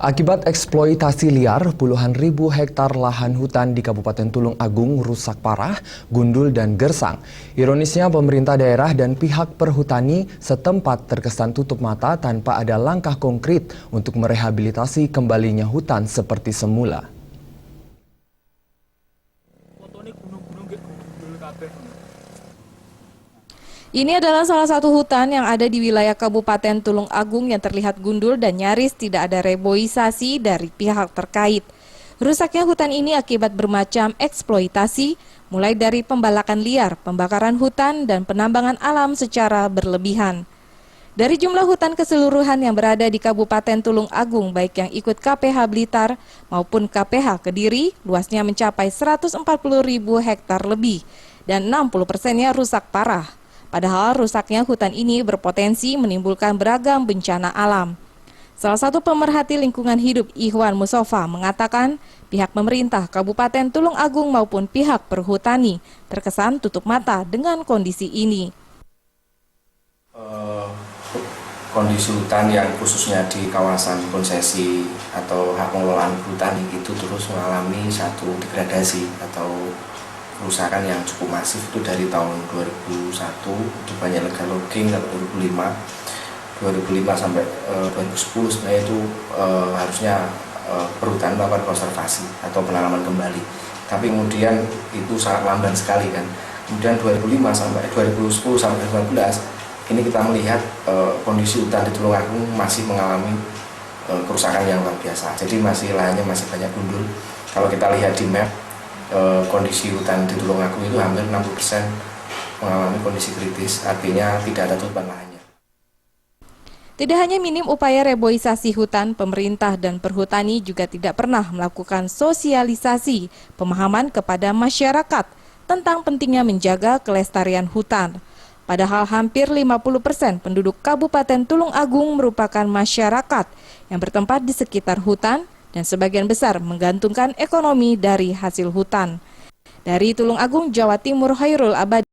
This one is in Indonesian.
Akibat eksploitasi liar, puluhan ribu hektar lahan hutan di Kabupaten Tulung Agung rusak parah, gundul dan gersang. Ironisnya pemerintah daerah dan pihak perhutani setempat terkesan tutup mata tanpa ada langkah konkret untuk merehabilitasi kembalinya hutan seperti semula. Ini adalah salah satu hutan yang ada di wilayah Kabupaten Tulung Agung yang terlihat gundul dan nyaris tidak ada reboisasi dari pihak terkait. Rusaknya hutan ini akibat bermacam eksploitasi, mulai dari pembalakan liar, pembakaran hutan, dan penambangan alam secara berlebihan. Dari jumlah hutan keseluruhan yang berada di Kabupaten Tulung Agung, baik yang ikut KPH Blitar maupun KPH Kediri, luasnya mencapai 140.000 hektar lebih, dan 60%-nya rusak parah. Padahal rusaknya hutan ini berpotensi menimbulkan beragam bencana alam. Salah satu pemerhati lingkungan hidup Ikhwan Musofa mengatakan pihak pemerintah Kabupaten Tulung Agung maupun pihak perhutani terkesan tutup mata dengan kondisi ini. Kondisi hutan yang khususnya di kawasan konsesi atau hak pengelolaan hutan itu terus mengalami satu degradasi atau kerusakan yang cukup masif itu dari tahun 2001 itu banyak legal logging, atau 2005 sampai 2010 sebenarnya itu harusnya perhutanan melakukan konservasi atau penanaman kembali, tapi kemudian itu sangat lamban sekali kan. Kemudian 2010 sampai 2015 ini kita melihat kondisi hutan di Tulung Agung masih mengalami kerusakan yang luar biasa, jadi lahannya masih banyak gundul. Kalau kita lihat di map, kondisi hutan di Tulung Agung itu hampir 60% mengalami kondisi kritis, artinya tidak ada tutupan lahannya. Tidak hanya minim upaya reboisasi hutan, pemerintah dan perhutani juga tidak pernah melakukan sosialisasi pemahaman kepada masyarakat tentang pentingnya menjaga kelestarian hutan. Padahal hampir 50% penduduk Kabupaten Tulung Agung merupakan masyarakat yang bertempat di sekitar hutan dan sebagian besar menggantungkan ekonomi dari hasil hutan. Dari Tulung Agung, Jawa Timur, Hairul Abadi.